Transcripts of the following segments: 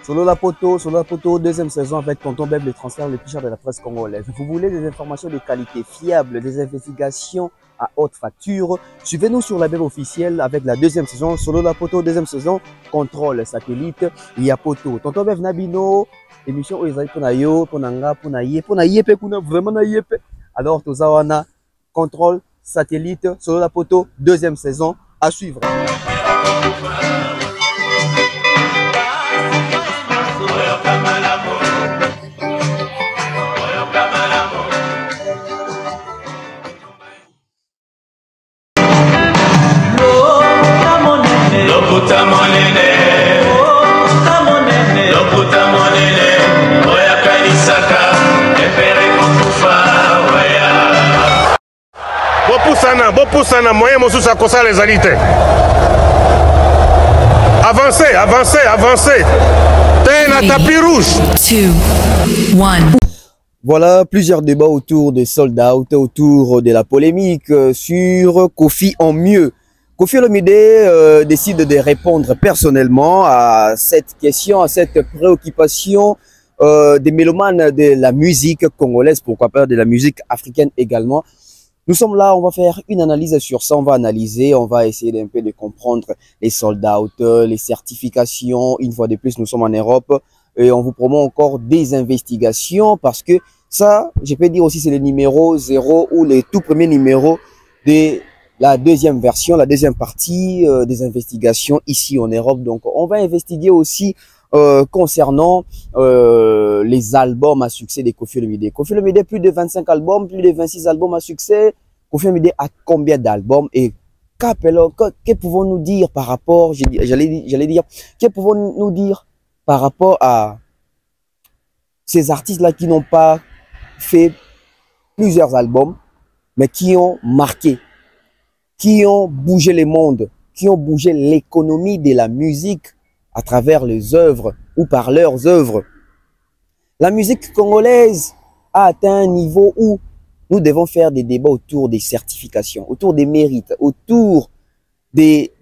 Solo la Poto, deuxième saison avec Tonton Beb, le transfert le plus cher de la presse congolaise. Vous voulez des informations de qualité fiable, des investigations à haute facture? Suivez-nous sur la Beb officielle avec la deuxième saison. Solo la Poto, deuxième saison, contrôle satellite, il y a Poto. Tonton Beb Nabino, émission où ils ont Ponayo, Ponanga, Ponaye, Ponayepe, vraiment Nayepe. Alors, Tozawana, contrôle satellite, Solo la Poto, deuxième saison, à suivre. Bopusana, moyen mosusu akosa les alités. Avancez, avancez, avancez. T'es un tapis rouge. 2, 1. Voilà plusieurs débats autour des sold out, autour de la polémique sur Kofi en mieux. Kofi Olomide décide de répondre personnellement à cette question, à cette préoccupation des mélomanes de la musique congolaise, pourquoi pas de la musique africaine également. Nous sommes là, on va faire une analyse sur ça, on va analyser, on va essayer d'un peu de comprendre les sold out, les certifications. Une fois de plus, nous sommes en Europe et on vous promet encore des investigations parce que ça, je peux dire aussi, c'est le numéro 0 ou les tout premiers numéros de la deuxième version, la deuxième partie des investigations ici en Europe. Donc, on va investiguer aussi concernant les albums à succès de Kofi Olomide. Kofi Olomide, plus de 25 albums, plus de 26 albums à succès. Kofi Olomide a combien d'albums et que pouvons-nous dire par rapport, j'allais dire, que pouvons-nous dire par rapport à ces artistes-là qui n'ont pas fait plusieurs albums, mais qui ont marqué, qui ont bougé le monde, qui ont bougé l'économie de la musique à travers les œuvres ou par leurs œuvres. La musique congolaise a atteint un niveau où nous devons faire des débats autour des certifications, autour des mérites, autour des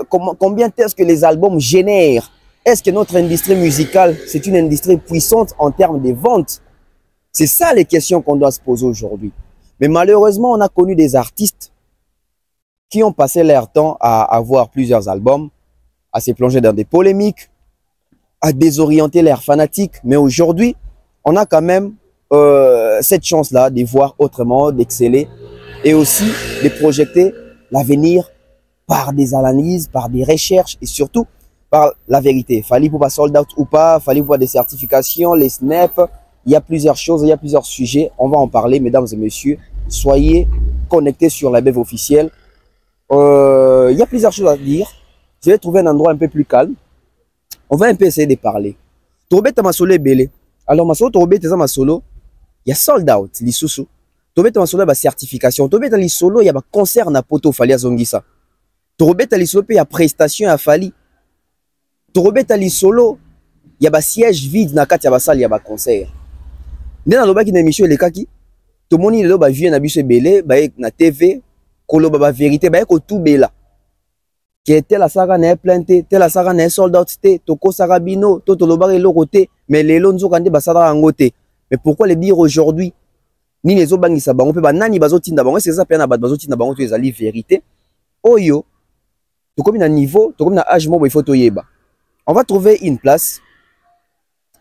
combien est-ce que les albums génèrent. Est-ce que notre industrie musicale, c'est une industrie puissante en termes de ventes? C'est ça les questions qu'on doit se poser aujourd'hui. Mais malheureusement, on a connu des artistes qui ont passé leur temps à avoir plusieurs albums, à se plonger dans des polémiques, à désorienter leurs fanatiques. Mais aujourd'hui, on a quand même cette chance-là de voir autrement, d'exceller et aussi de projeter l'avenir par des analyses, par des recherches et surtout par la vérité. Fallait pour pas sold out ou pas, fallait pour pas des certifications, les snaps. Il y a plusieurs choses, il y a plusieurs sujets. On va en parler, mesdames et messieurs. Soyez connectés sur la BEV officielle. Il y a plusieurs choses à dire. Je vais trouver un endroit un peu plus calme. On va un peu essayer de parler. Tourbe ta masolo est belé. Alors masolo tourbe ta masolo, il y a sold out li susu. Tourbe ta masolo ba certification. Tourbe ta li solo il y a ba concert na poto fali azongisa. Tourbe ta li solo pe ya prestation à fali. Tourbe ta li solo il y a ba siège vide na kati ya ba salle ya ba concert. Ndena loba ki na émission elekaki. To moni lelo ba vie na biso belé ba na TV koloba ba vérité ba ko tout bela. Que tel a saga na planté, tel a saga na sold out té, toko sarabino, toto lobare lokoté, mais les lonzo kande basara ngoté. Mais pourquoi le dire aujourd'hui? Ni les obangisa bango pe ba nani bazotinda bango, c'est ça pe na bat bazotinda bango to ezali vérité. Oyo, to comme na niveau, to comme na âge mo il faut toyeba. On va trouver une place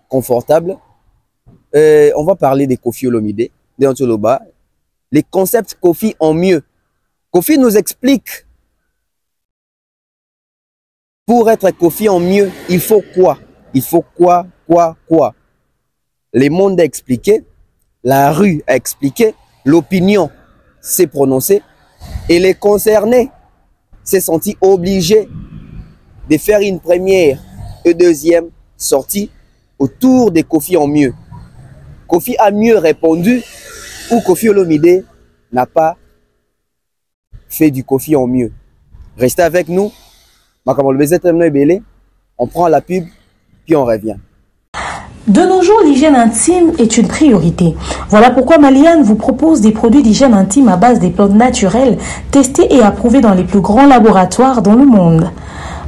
confortable. On va parler de Kofi Olomide, de Antoloba, les concepts Kofi en mieux. Kofi nous explique. Pour être Kofi en mieux, il faut quoi? Il faut quoi? Le monde a expliqué, la rue a expliqué, l'opinion s'est prononcée et les concernés s'est senti obligés de faire une première et deuxième sortie autour de Kofi en mieux. Kofi a mieux répondu ou Kofi Olomide n'a pas fait du Kofi en mieux. Restez avec nous. On prend la pub, puis on revient. De nos jours, l'hygiène intime est une priorité. Voilà pourquoi Maliane vous propose des produits d'hygiène intime à base des plantes naturelles testés et approuvés dans les plus grands laboratoires dans le monde.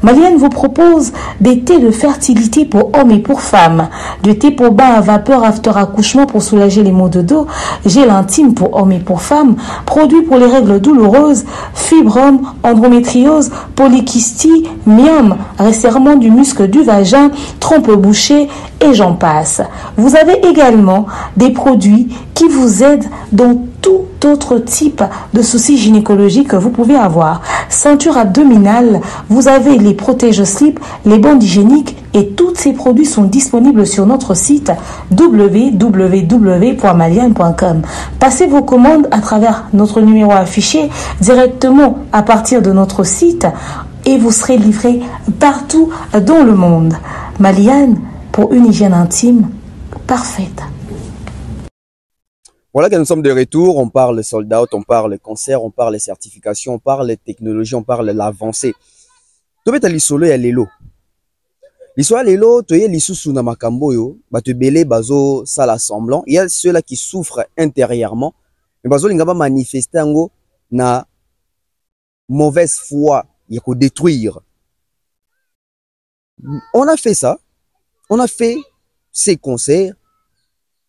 Malienne vous propose des thés de fertilité pour hommes et pour femmes, du thé pour bain à vapeur after accouchement pour soulager les maux de dos, gel intime pour hommes et pour femmes, produits pour les règles douloureuses, fibrome, endométriose, polykystie, myome, resserrement du muscle du vagin, trompe bouchée et j'en passe. Vous avez également des produits qui vous aident dans tout autre type de soucis gynécologiques que vous pouvez avoir. Ceinture abdominale, vous avez les protège-slip, les bandes hygiéniques et tous ces produits sont disponibles sur notre site www.malienne.com. Passez vos commandes à travers notre numéro affiché directement à partir de notre site et vous serez livré partout dans le monde. Malienne, pour une hygiène intime parfaite. Voilà que nous sommes de retour, on parle sold out, on parle cancer, on parle certification, on parle technologie, on parle l'avancée. Tobeta lisolo ya lelo. Lisolo ya lelo, toye lisusu na makambo yo, bato belé bazo sala semblant. Il y a ceux-là qui souffrent intérieurement, mais bazo lingaba manifester ngo na mauvaise foi, il faut détruire. On a fait ça, on a fait ces concerts.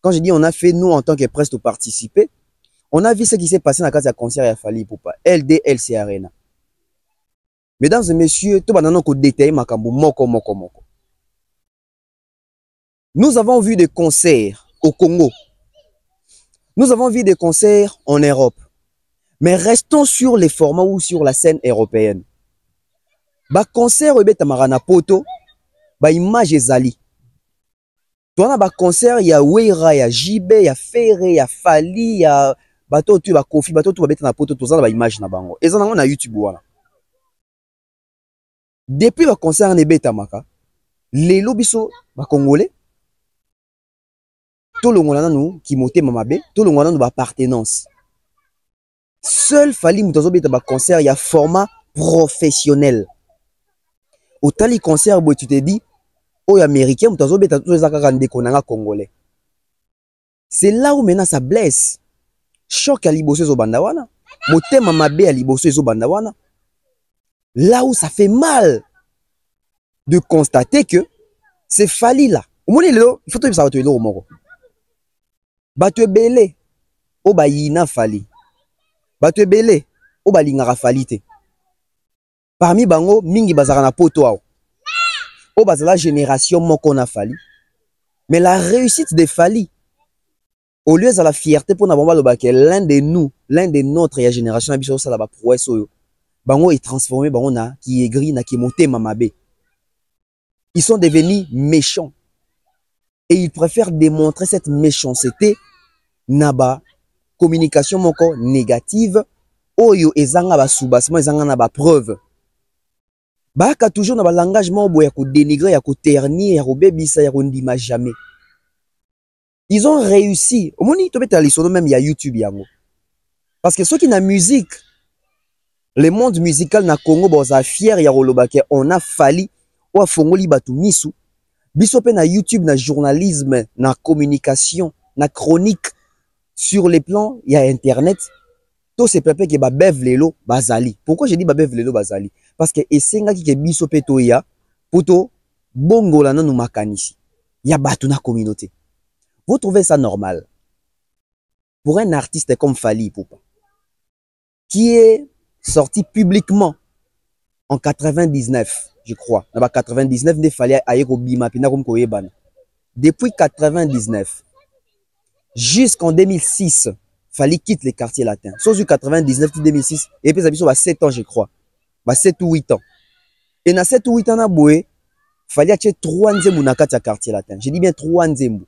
Quand je dis on a fait, nous en tant que presse participer, on a vu ce qui s'est passé dans la case de concert à Fali Poupa, LDLC Arena. Mesdames et messieurs, tout le monde a détaillé makambo moko. Nous avons vu des concerts au Congo. Nous avons vu des concerts en Europe. Mais restons sur les formats ou sur la scène européenne. Ba concert au Betamarana Poto, ba image ezali. Toana ba concert ya Weira, ya Jibe, ya Ferre, ya Fali, ya bato tu ba Kofi, bato tu ba beta na poto tozana ba image na bango. Ezana na YouTube wana. Depuis ba concert ne beta maka, lelo biso ba Congolais to longola nanu ki motema mabe, to longola nanu ba appartenance. Seul Fali mutazo beta ba concert ya format professionnel. Au tali concert bo tu te dis aux Américains, Congolais. C'est là où maintenant ça blesse. Choc à liboso zo bandawana. Motema mabe à liboso zo bandawana. Là où ça fait mal de constater que c'est Fali là. Au moins il faut que ça va te le moro. Batu belé o ba yina Fali. Batu belé o ba lingara Fali te. Parmi bango mingi bazara na poto ao. Oh, bah, la génération qu'on a fallu. Mais la réussite de Fali, au lieu de la fierté pour n'avoir pas l'un de nous, l'un de notre génération, bango est transformé, bango na qui est gris, na qui est monté mamabé. Ils sont devenus méchants. Et ils préfèrent démontrer cette méchanceté naba communication moko négative. Oyo ezanga ba soubassement, ezanga na ba preuve. Baka toujours dans le langage mot ya ko dénigrer, ya ko ternir, ya ko bebisa, ya ko ndima jamais. Ils ont réussi. Au moni to beta lisono même il y a YouTube yango. Parce que ceux qui na musique, le monde musical na Congo boza fier ya rolobake on a Fali ou afongoli batu misu. Biso pe na YouTube na journalisme, na communication, na chronique sur les plans il y a internet. Tout ces peuple qui ba bev lelo bazali. Pourquoi je dis ba bev lelo bazali? Parce que esenga ki ke biso peto ya poto bongola na nou makanisi. Ya batu na communauté. Vous trouvez ça normal? Pour un artiste comme Fali Poupa, qui est sorti publiquement en 99, je crois. En 99, il fallait aller au Bimapina comme Koyebana. Depuis 99 jusqu'en 2006, Fali quitte les quartiers latins. Sauf 99 2006, et puis ça a 7 ans, je crois. 7 ou 8 ans. Et dans 7 ou 8 ans, il fallait acheter 3 nzembu na kati ya quartier latin. Je dis bien 3 nzembu.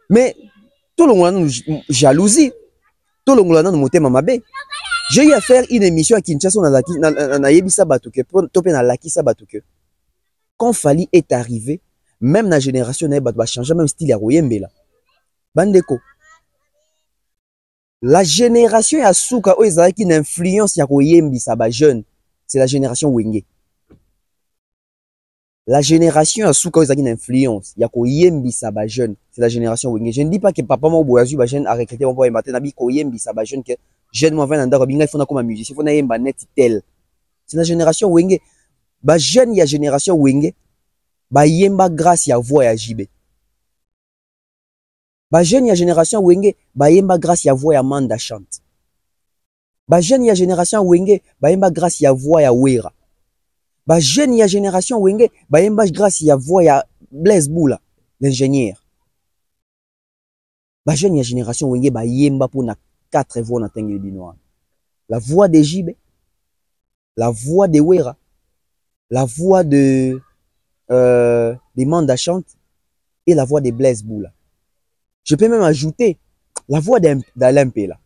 Mais tout le monde a jalousie. Tout le monde a motema mabe. J'ai eu à faire une émission à Kinshasa na yebisa batuke topé na lakisa batuke. Quand Fali est arrivé, même la génération na batu ba changer même style ya royembela. Bandeko. La génération ya suka o ezaki une influence ya koyembisa ba jeune, c'est la génération Wenge. La génération ya suka o ezaki une influence ya koyembisa ba jeune, c'est la génération Wenge. Je ne dis pas que papa mo boyazu ba jeune a recruté mon boy matin na bi koyembisa ba jeune que jeune mo vient ndako binga il faut na comme musicien, il faut na yemba net tel. C'est la génération Wenge. ba jeune ya génération wenge ba yemba grâce ya voix ya JB. Ba jeune ya génération wenge ba yemba grâce ya voix ya Manda chante. Ba jeune ya génération wenge ba yemba grâce ya voix ya Wera. Ba jeune ya génération wenge ba yemba grâce ya voix ya Blaise Boula, l'ingénieur. Ba jeune ya génération wenge ba yemba pour na 4 voix na tengeli binoa. La voix de JB, la voix de Wera, la voix de Manda chante et la voix de Blaise Boula. Je peux même ajouter la voix d'Alain Pela.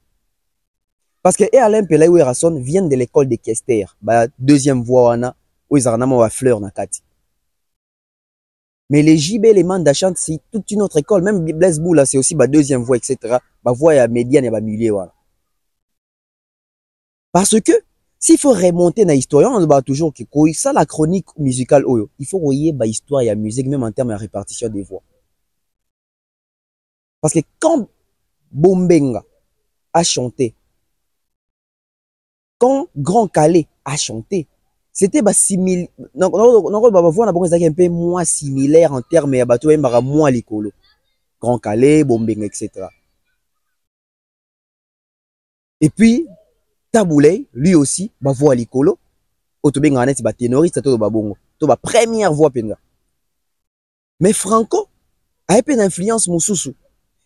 Parce que Alain Pela et Wera Son viennent de l'école de Kester. Bah, deuxième voix wana, où ils ont fleur na kati. Mais les JB, les Manda chante, c'est toute une autre école. Même Blaise Boula, c'est aussi bah, deuxième voix, etc. Bah, voix ya médiane et bah, milieu voilà. Parce que s'il faut remonter dans l'histoire, on va toujours que ça la chronique musicale oyo, il faut voyer bah histoire et musique même en termes de répartition des voix. Parce que quand Bombenga a chanté, quand Grand Calais a chanté, c'était bah similaire. Donc on voit un peu moins similaire en termes de bateau même moins l'écolo. Grand Calais, Bombenga, etc. Et puis Taboulay, lui aussi, ba voix likolo, otobenga net ba ténoriste to ba bongo, to ba première voix penga. Mais Franco a une influence Moussousou.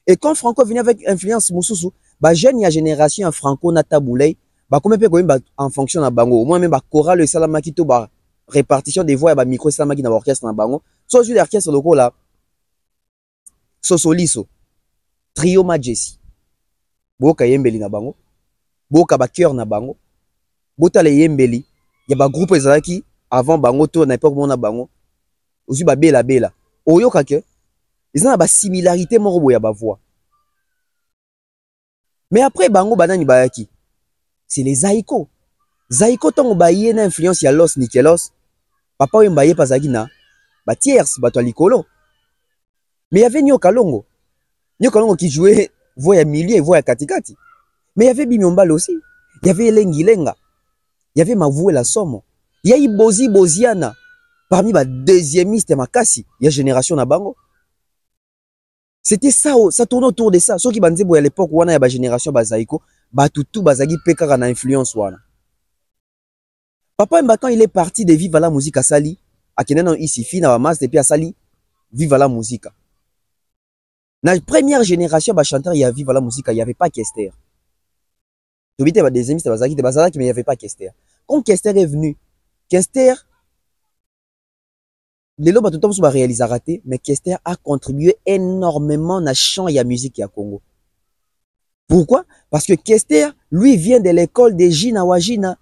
Et quand Franco venait avec influence Moussousou, ba jeune ya génération Franco na Taboulay, ba comme pe ba en fonction na bango, au moins même ba chorale le salamaki to ba répartition des voix et ba micro salamaki na orchestre na bango. So ju l'orchestre loko là. Sosoliso, Trio Majesty. Boka yembeli na bango. Boka ba cœur na bango bota le yembeli ya ba groupe ezalaki avant bango to na époque mona bango ozu ba bela oyoka ke ils ont ba similarité moko boya ba voix. Mais après bango banani bayaki c'est les Zaiko tongo ba yé na influence ya Los Nikelos papa oyo mbaye pazaki na ba tierce bato likolo. Mais il y avait Nyoka Longo qui jouait voix ya milieu et voix ya katikati. Mais il y avait Bimiombal aussi. Il y avait Lengi Lenga. Il y avait Mavoué la Somo. Il y a Bozi Boziana. Parmi les deuxiémistes et Makasi, il y a génération na bango. C'était ça, ça tourne autour de ça. Ceux qui bandisaient à l'époque où on a une génération bazaïko, tout bazagi pekara na influence wana. Papa Mbatan il est parti de Viva la musique à Sali. À Kenan ici fi na masse depuis à Sali. Viva la musique. Dans la première génération ba chanteur il y a Viva la musique, il y avait pas Kester. Tu vois, des émissions mais il n'y avait pas Kester. Quand Kester est venu, Kester, les lobes tout le temps réalisé raté, mais Kester a contribué énormément à la chant et à la musique à Congo. Pourquoi? Parce que Kester, lui, vient de l'école de Gina Wajina.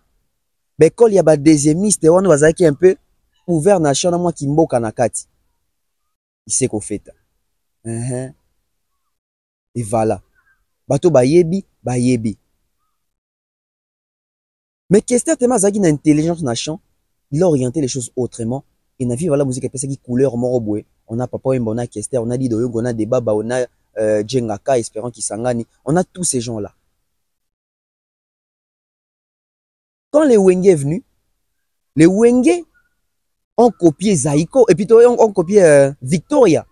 L'école, il y a des émissions, on va dire un peu ouvert na chant moi qui mboka na kati. Il sait qu'on fait. Et voilà. Bato bayebi. Mais Kester tellement zagi na intelligence na chant, il a orienté les choses autrement. Et na Viva la musique a qui couleur moroboué. On a papa on a Kester, on a Lidoyo, on a Debaba, on a Djengaka, espérant qui sangani. On a tous ces gens-là. Quand les Wenge est venu, les Wenge ont copié Zaiko et puis ont copié Victoria.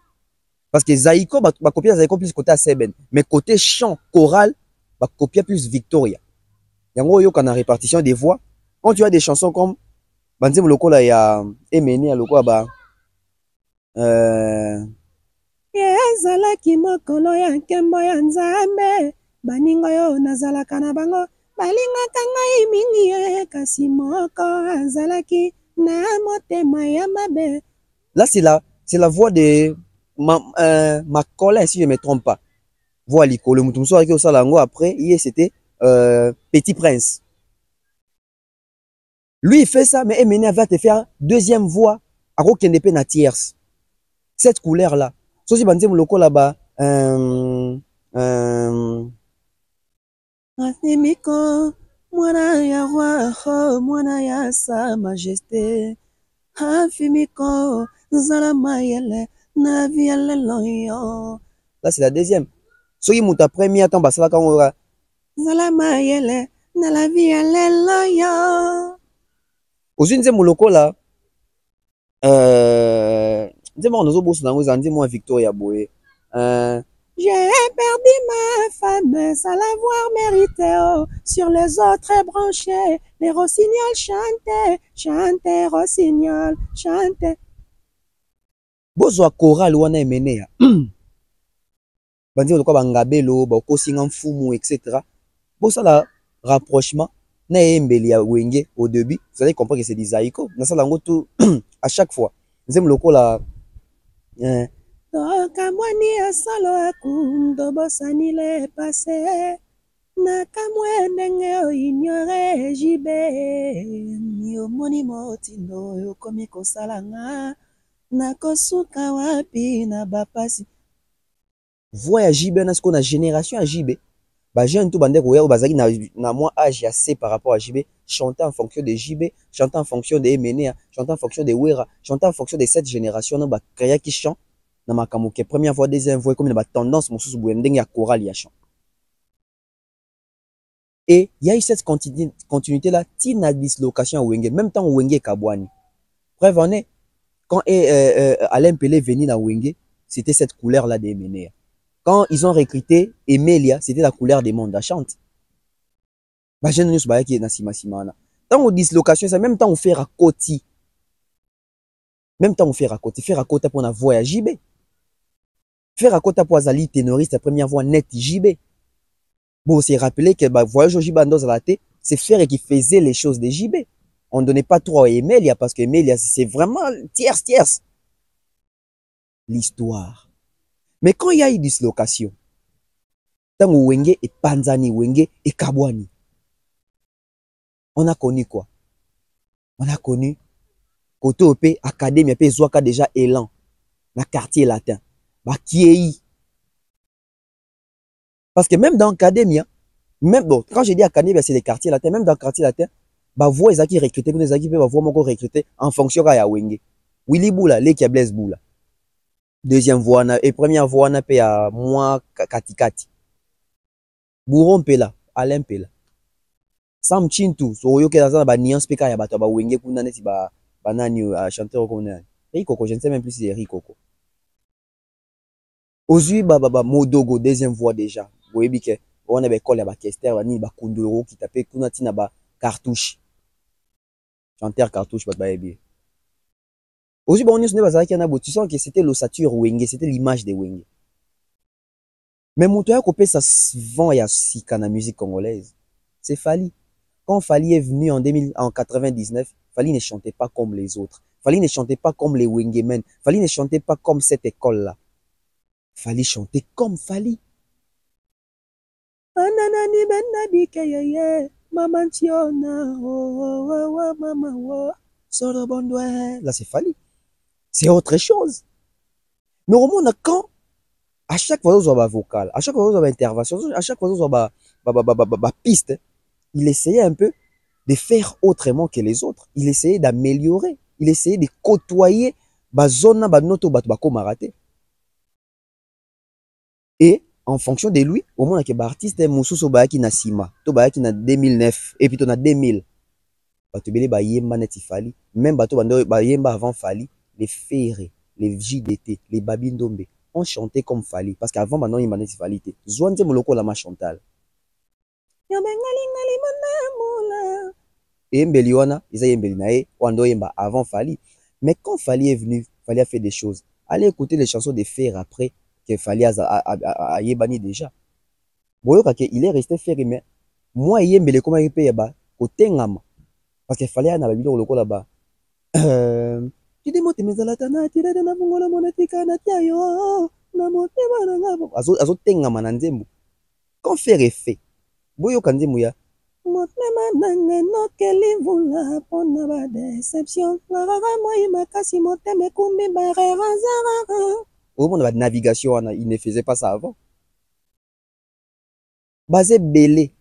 Parce que Zaiko va copier Zaiko plus côté Seben, mais côté chant choral va copier plus Victoria. Yango yo kana répartition des voix. Quand tu as des chansons comme Banzem Lokola ya Emeni Lokola ba ezalaki mokolo ya nkembo ya Nzambe baningo yo nazalaka na bango balingaka ngai mingi kasi moko azalaki na motema ya mabe. Là c'est la voix de Makola si je ne me trompe pas. Voix likolo mutu muso aki osala ngo après hier c'était Petit Prince. Lui il fait ça mais Emene va te faire deuxième voix à kokende pe na tierce. Cette couleur là. Sosi banzem lokola ba Afimiko mwana ya roi mwana ya sa majesté. Afimiko zalama yele na viale loyo. Là c'est la deuxième. Soki muta première temps basala quand Zalama yele na la viale loyo. Ozunze muloko là Dis-moi, nous avons dit moi Victoria Boé. J'ai perdu ma femme sans l'avoir mérité. Oh. Sur les autres branchés, les rossignols chantaient, chantaient, rossignols, chantaient. Bozwa choral wana emene ya. Bandi oloko bangabelo, bakosinga mfumu, etc. Bosala rapprochement na embeli ya wenge au début. Vous allez comprendre que c'est des zaïko. Na sala ngo tout à chaque fois. Nzem lokola tokamwani ya solo akundo bosanile pase nakamwe ndenge oignore jibe omoni motindo oyo okomi kosalanga nakosuka wapi na bapasi. voix ya jibe na siko na génération ya jibe ba jeune tout bande koya bazaki na moi âge assez par rapport à jibe, chanter en fonction de jibe, chanter en fonction de Emenea, chanter en fonction de Wera, chanter en fonction de cette génération na ba kaya qui chante na makamuke première voix deuxième voix comme na ba tendance mosusu boye ndenge ya choral ya chant. Et il y a eu cette continuité là, tina dislocation à Wenge, même temps Wenge Kabwani. Preuve en est, quand Alain Pelé venait dans Wenge, c'était cette couleur là d'Emenea. Quand ils ont recruté Emelia, c'était la couleur des mondes à chante. Bah, j'ai nous qui est Nassima Simana. Tant on dislocation, ça même temps on fait racoti. Même temps on fait racoti. Faire racota pour la voix à JB. Faire racota pour Azali ténoriste, la première voix nette JB. Bon, c'est rappelé que bah, voyage au JB dans la tête, c'est faire qui faisait les choses de JB. On ne donnait pas trop à Emelia parce que Emelia, c'est vraiment tierce. L'histoire. Mais quand il y a eu dislocation, tant Wenge et Panzani, Wenge et Kabwani, on a connu quoi? On a connu côté OP, Académie, puis Zouaka déjà élan, dans le quartier latin, bah qui parce que même dans l'Académie, même bon, quand je dis Académie, c'est les quartiers latins, même dans le quartier latin, bah voix les qui recruter, les qui peuvent voir encore recruter en fonction de Wenge. Willy Boula, les qui a Blaise Boula. Deuxième voix et première voix na pe à moi Katikati. Bouron Pela, Alain Pela. Sam Chintu, so yo ke dans ba nuance peka ya bato ba Wenge kuna neti ba banani chanteur comme nani. Rikoko, je ne sais même plus si c'est Rikoko. Ozui ba Modogo deuxième voix déjà. Boyebi ke on a ba école ya ba Kester ba ni ba Kunduro qui tapé kuna tina ba cartouche. Chanteur cartouche ba yebi. Aujourd'hui, tu sens que c'était l'ossature Wenge, c'était l'image de Wenge. Mais mon toya kopé ça vend ya sika na musique congolaise. C'est Fally. Quand Fally est venu en 99, Fally ne chantait pas comme les autres. Fally ne chantait pas comme les Wengemen. Fally ne chantait pas comme cette école-là. Fally chantait comme Fally. Ananani benadi kayeye, maman tiona, maman Soro bondoué. Là, c'est Fally. C'est autre chose. Mais au moins, quand, à chaque fois, on a vocal, à chaque fois, on a intervention, à chaque fois, on a piste, il essayait un peu de faire autrement que les autres. Il essayait d'améliorer. Il essayait de côtoyer zone noto bako maraté. Et en fonction de lui, au moins, que artiste Moussou Bayaki na Sima, to Bayaki na 2009, et puis on a 2000. Bato bele ba yemba neti Fally, même bato bando ba yemba avant Fally. Les Ferré, les JDT, les Babindombe ont chanté comme Fally. Parce qu'avant, maintenant, il m'a dit Fally. Zouante Moloko Lama Chantal. Et Mbeliwana, ils ont Mbelinae, Wando Yemba avant Fally. Mais quand Fally est venu, Fally a fait des choses. Allez écouter les chansons des Ferré après que Fally a Yebani déjà. Boyoka il est resté Ferré, mais moi, Yembele, comment il paye ba, côté Ngama. Parce que Fally a na Babilo Loko là-bas. Azo tenga mananzembo. Quand faire effet, boyo kanzembo ya. Motema nange nokeli mvula pona ba déception. Ngara moi makasi motema kumbi ba razara. Au moment de la navigation, il ne faisait pas ça avant. Basé belé.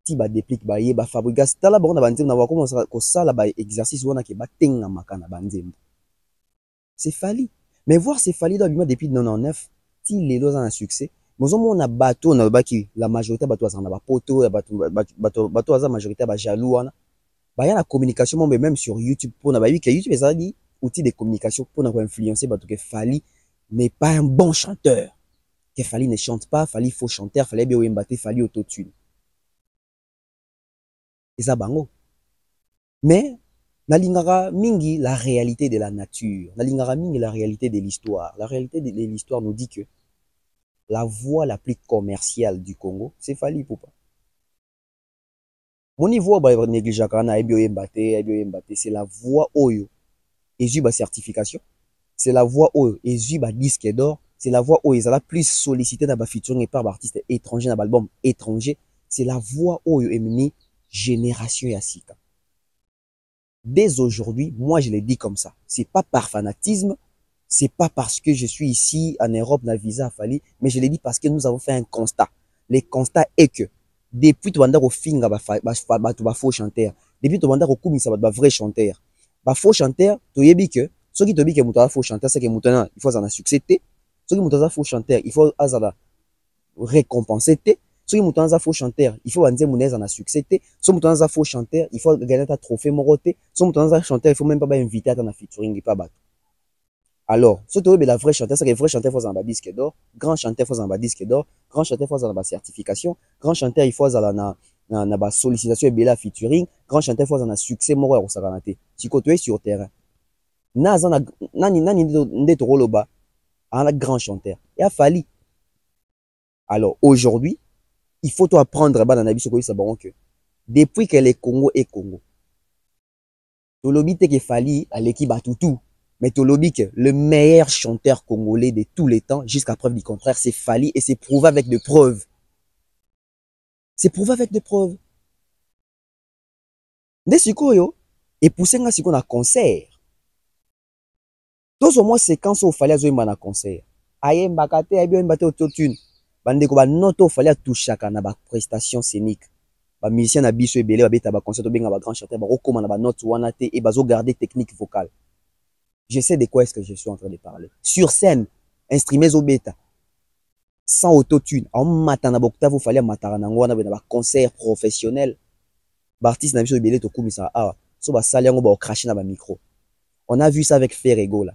Si ba déplique ba ye ba fabrigas tala ba on a banzembo na wa comment ça ko sala ba exercice wana ke ba tenga makana banzembo. C'est Fally. Mais voir c'est Fally depuis 99, si les deux ont un succès, mais on a bateau, on a baki la majorité bateau on a poto, bateau on a majorité ba jaloux on a. Bah y a la communication même sur YouTube pour na ba que YouTube ça dit outil de communication pour influencer que Fally n'est pas un bon chanteur. Que Fally ne chante pas, Fally faux chanteur, Fally bien embatté, Fally autotune. Et ça bango. Mais nalingara mingi la réalité de la nature, nalingara mingi la réalité de l'histoire. La réalité de l'histoire nous dit que la voix la plus commerciale du Congo, c'est Fally Ipupa. Mon niveau c'est la voix Oyo. Et ba certification. C'est la voix Oyo. Et ba disque d'or. C'est la voix Oyo. Ils ont la plus sollicité dans ba featuring par artistes étrangers dans l'album étranger. C'est la voix Oyo et génération Yassika. Dès aujourd'hui, moi je l'ai dit comme ça. C'est pas par fanatisme. C'est pas parce que je suis ici en Europe dans le visa à Fally. Mais je l'ai dit parce que nous avons fait un constat. Le constat est que depuis tu vas au finga ba faux chanteur, depuis tu vas au kumisa ba vrai chanteur, ba faux chanteur tu yebi que ceux qui te dit que muta faux chanteur c'est que muta il faut en succès té, ceux qui muta faux chanteur il faut azala récompenser té, ceux qui muta faux chanteur il faut anze munez en succès té, ceux muta faux chanteur il faut gagner ta trophée moroté, ceux muta chanteur il faut même pas inviter à ta featuring pas battre. Alors, ce que la vraie chanteur, c'est que le vrai chanteur faut en disque d'or, grand chanteur faut en disque d'or, grand chanteur faut en certification, grand chanteur il faut en sollicitation et bella featuring, grand chanteur faut en succès moro au saganate. Si tu es sur terrain, nani ndeto roloba, un grand chanteur. Il a fallu. Alors aujourd'hui, il faut apprendre dans la vie que depuis que le Congo est Congo, tout le bite que Fally à l'équipe à tout. Mais Tolobik, le meilleur chanteur congolais de tous les temps, jusqu'à preuve du contraire, c'est Fally et c'est prouvé avec des preuves. C'est prouvé avec des preuves. Des sikoyo, et poussé nga siko na concert. Tous au moins séquence où Fally a joué na concert. Aye mbakate, aye bien mbate autotune. Bandeko ba noto Fally a tout chaka na ba prestation scénique. Ba musicien na biso ebele ba beta ba concert benga ba grand chanteur ba rekoma na ba note wana te et bazo garder technique vocale. Je sais de quoi est-ce que je suis en train de parler. Sur scène, instrumés au bêta, sans autotune, en matin, il fallait un concert professionnel. L'artiste n'a pas eu de commissaire. Ah, so ba saliango ba cracher dans le micro. On a vu ça avec Ferrego là.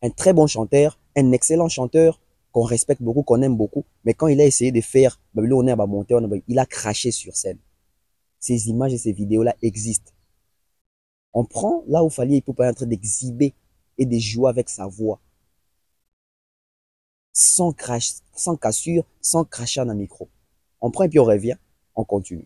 Un très bon chanteur, un excellent chanteur qu'on respecte beaucoup, qu'on aime beaucoup, mais quand il a essayé de faire, il a craché sur scène. Ces images et ces vidéos là existent. On prend là où Fally il peut pas être en train d'exhiber et de jouer avec sa voix. Sans cassure, sans cracher dans le micro. On prend et puis on revient, on continue.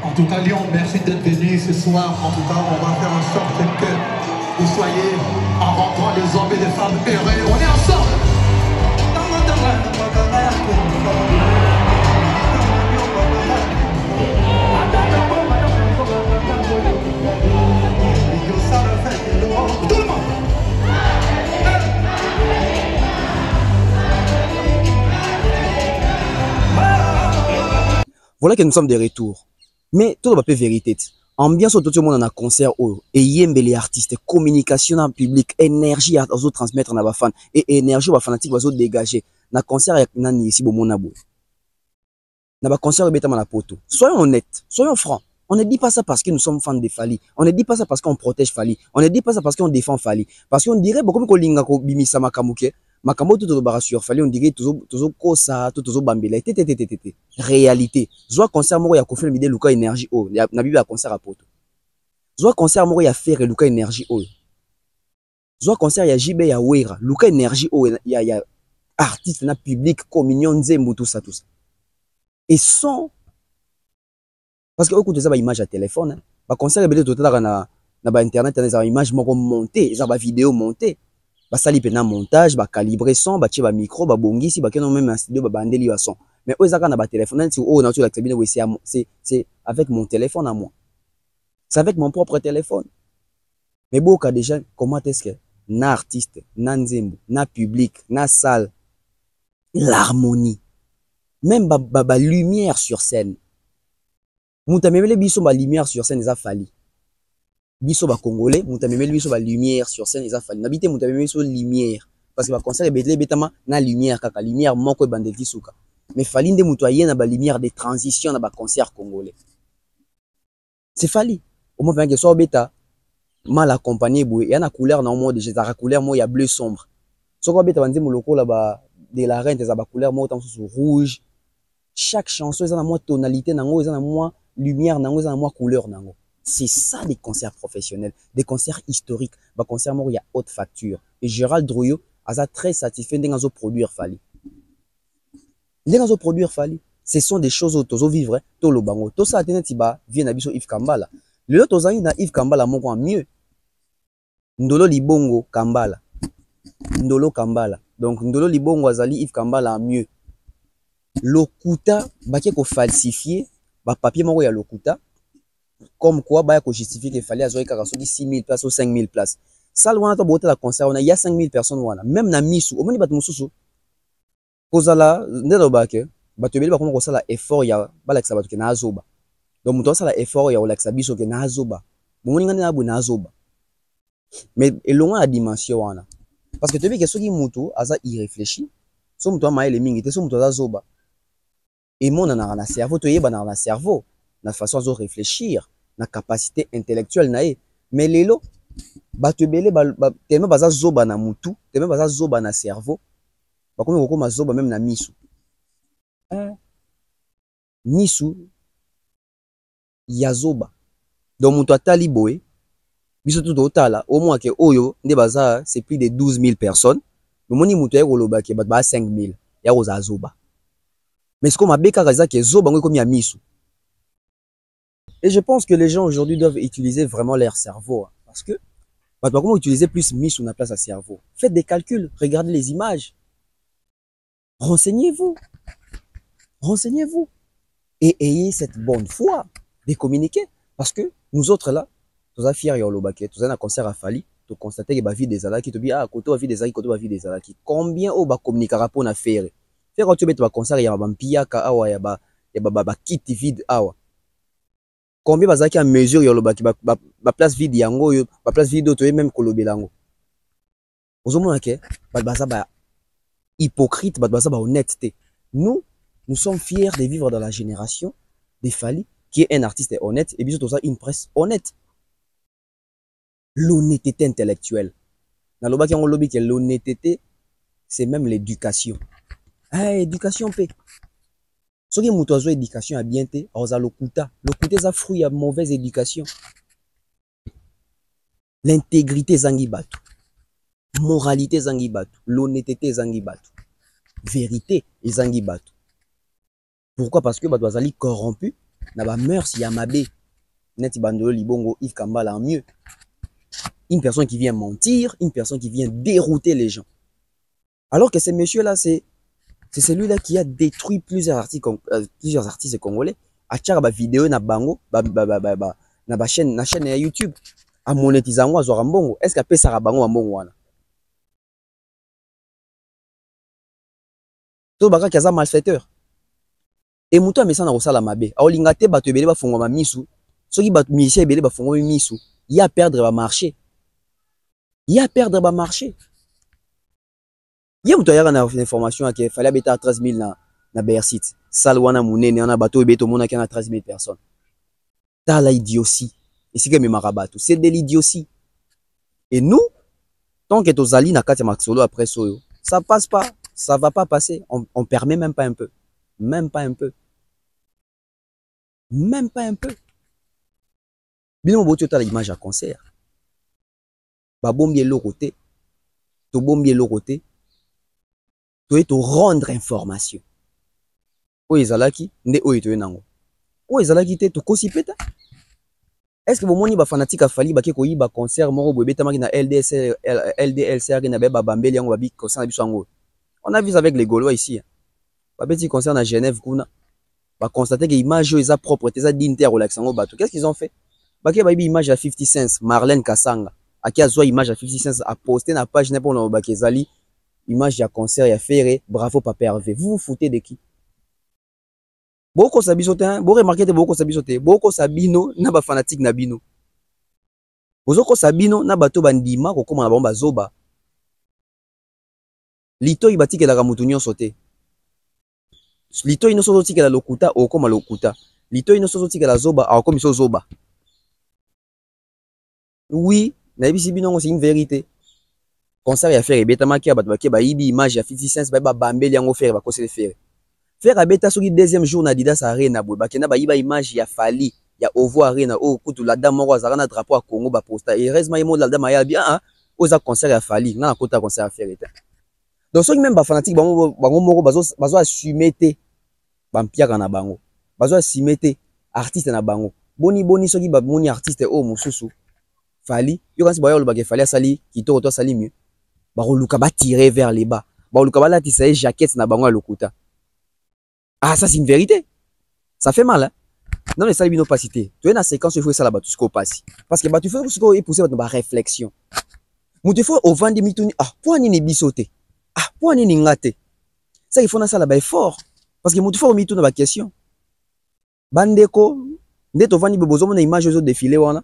En tout cas, Lyon, merci d'être venu ce soir. En tout cas, on va faire en sorte que vous soyez en rentrant des hommes et des femmes heureux. On est ensemble. Voilà que nous sommes de retour. Mais tout le monde peut vérité. Ambiance tout le monde en a concert et yembe les artistes, communication en public, énergie à transmettre na ba fan et énergie ba fanatique va dégager. Na concert ya nani ici bomona bo. Na ba concert betama na poto. Soyons honnêtes, soyons francs. On ne dit pas ça parce que nous sommes fans de Fally. On ne dit pas ça parce qu'on protège Fally. On ne dit pas ça parce qu'on défend Fally. Parce qu'on dirait beaucoup ko linga ko bimisa makamuke. Makambo tout le sur Fally, on dirait toujours kosa, toujours bambela. Réalité. Zoa concert moko ya Koffi Olomide Luka énergie o. Na bibi ya concert à poto. Zoa concert moko ya Ferre Luka énergie o. Zoa concert ya JB ya Wera Luka énergie o ya artiste na public communion nzembo tout ça. Et sans parce que écoute ça ba image à téléphone, hein. Ba concert belé tout na ba internet na image moko montée, ça ba vidéo montée. Ba sali pena montage, ba calibrer son, ba tie ba micro, ba bongisi, ba keno même un studio ba bandeli ya son. Mais eux ezaka na ba téléphone, c'est avec mon téléphone à moi. C'est avec mon propre téléphone. Mais beaucoup déjà comment est-ce que na artiste, na nzembo, na public, na salle, l'harmonie, même ba lumière sur scène. Muta memele biso ba lumière sur scène eza Fally. Biso ba congolais, muta memele biso ba lumière sur scène eza Fally. Nabité muta memele biso lumière parce que ba concert betle betama na lumière kaka lumière moko bandeli suka. Mais Fally nde muto ayé na ba lumière de transition na ba concert congolais. C'est Fally. Au moins que so beta mal accompagné boy, y a na couleur na mo déjà la couleur mo ya bleu sombre. So ko beta banzi moloko là ba de la reine za ba couleur mo tant sur rouge. Chaque chanson eza na mo tonalité nango eza na mo lumière nango eza na mo couleur nango. C'est ça des concerts professionnels, des concerts historiques, des concerts où il y a haute facture. Et Gérald Drouillot a très satisfait de produire Fally. De produire Fally. Ce sont des choses où tu vivre, tu le bango. Tout ça, tu vas vient à Yves Kambala. Le autre, tu as Yves Kambala, mon mieux. Ndolo Libongo Kambala. Ndolo Kambala. Donc, Ndolo Libongo Azali Yves Kambala mieux. Lokuta, baké ko falsifier, ba papier moko ya lokuta. Comme quoi, bah, il justifier qu'il fallait avoir 6 000 places ou 5 000 places. Ça, on a beau la concert, il y a 5 000 personnes, même na Missou, au moins, il y a des Kozala, Nedobake, Batubeli, bah, comment ça, la effort, il y a, bah, ça va tout na azoba. Donc, ça, la effort, il y a, la biso, na azoba. Bon, on a na azoba. Mais, il y a la dimension, parce que tu vois que ceux qui moutou, aza y réfléchit, so moutou, ma ele mingi, so moutou, azoba. Et mon, on a un cerveau, tu vois, on a un cerveau, na façon de réfléchir. Na capacité intellectuelle nae mais lelo batubele tellement baza zoba na mutu tellement baza zoba na cerveau bakomi kokoma zoba même na misu misu ya zoba donc mutu atali boye biso tout totala au moins que oyo nde baza c'est plus de 12 000 personnes mais moni mutu ya koloba ke ba 5 000 ya koza zoba mais c'est comme abeka kaza ke zoba ngo komi ya misu. Et je pense que les gens aujourd'hui doivent utiliser vraiment leur cerveau. Parce que, comment utiliser plus mis sur la place à cerveau? Faites des calculs, regardez les images. Renseignez-vous. Renseignez-vous. Et ayez cette bonne foi de communiquer. Parce que nous autres là, nous avons fiers au Lobake, nous avons un concert à Fally, tu constates que la vie des Alaki, tu dis, ah, côté la vie des Alaki, côté la vie des Alaki. Combien on va communiquer pour nous faire? Faire quand tu mets un concert, il y a un piaka, il y a un kit vide, combien bazaki à mesure yo lobaki ba place vide yango yo ba place vide to même kolobelango ozomona ke baza ba hypocrite baza ba honnêteté. Nous sommes fiers de vivre dans la génération de Fally qui est un artiste honnête et biso to ça une presse honnête. L'honnêteté intellectuelle na lobaki yango lobi ke l'honnêteté c'est même l'éducation. Éducation paix. Ce qui est une éducation à bien té, on a l'okuta. L'okuta est un fruit à mauvaise éducation. L'intégrité zangibatu. Moralité zangibatu. L'honnêteté zangibatu. Vérité zangibatu. Pourquoi? Parce que Badouazali corrompu, n'a pas mœurs yamabe. Net bandolo libongo Yves Kambala en mieux. Une personne qui vient mentir, une personne qui vient dérouter les gens. Alors que ces messieurs-là, c'est celui-là qui a détruit plusieurs artistes congolais. A tchara ba vidéo na bango, na ba chaîne ya YouTube. A monétiser zo rambongo. Est-ce qu'après ça rabango mbongo wana? To baka kaza malfaiteur. et muto amesana kosala mabe aolinga te bato ebele bafungwa misu soki bato musicien ebele bafungwa misu il y a perdre ba marché il y a perdre ba marché ye muto ayaka na information que fallait abeta 13 000 na Bercy salle wana munene wana bato ebeto mona ki na 13 000 personnes tala idiotie et c'est que me marabato c'est de l'idiotie et nous tant que tozali na kati ya maxolo après soyo ça passe pas, ça va pas passer, on permet même pas un peu, même pas un peu. Même pas un peu. Bino boto ta l'image à concert. Ba bombier le côté. To bombier le côté. To et to rendre information. O ezalaki nde o eto nango. O ezalaki te to kosi peta. Est-ce que bomoni ba fanatique a fali ba ke ko yiba concert moko bobe tamaki na LDLC na ba bambeli yango ba bi concert na biso yango. On a vu avec les Gaulois ici. Ba petit concert à Genève kuna. Ba constater que image eza propre, eza d'inter relax yango bato. Qu'est-ce qu'ils ont fait? Ba ke ba bi image à 50 cents, Marlène Kasanga. Aki azwa image à 50 cents a posté na page n'importe na ba kezali image ya concert ya Ferré, bravo Papa Hervé. Vous vous foutez de qui? Boko sabisote, bo remarquer te boko sabisote, boko sabino na ba fanatique na bino. Bozoko sabino na bato bandima ko koma na bomba zoba. Lito ibatike la mutu nyonso te. Lito ino sozo tike la lokuta okoma lokuta. Lito ino sozo tike la zoba akomi so zoba. Oui, na yebisi bino c'est une vérité. Concert ya faire ebetama ki bato ba yibi image ya 50 cents ba bambeli yango faire ba kosele faire. Faire abeta soki deuxième jour na Adidas Arena boy bakena ba yiba image ya Fali ya Ovo Arena o kutu la dame moko azaka na drapeau ya Congo ba posta et heureusement yemo la dame ya bien oza concert ya Fali na kota concert ya faire eta. Donc soki même ba fanatique bango moko bazo assumer te bampiaka na bango bazo assumer te artiste na bango boni soki ba moni artiste o mususu Fali yo kasi boyo lobake Fali asali kitoko to asali mieux ba roluka ba tirer vers les bas ba roluka ba lati sa jaquette na bango ya lokuta. Ah, ça c'est une vérité. Ça fait mal, hein? Non, mais ça, il n'y a pas cité. Tu es dans la séquence, il faut ça là-bas, tout ce qu'on passe. Parce que tu fais tout ce qu'on est poussé dans la réflexion. Mais tu fais au vent de mitoni, ah, pour n'y bisoter. Ah, pour n'y ngate. Ça, il faut dans ça là-bas fort. Parce que tu fais au mitoni dans la question. Bandeko, dès au vent de bozo, on a image aux autres défilés, wana.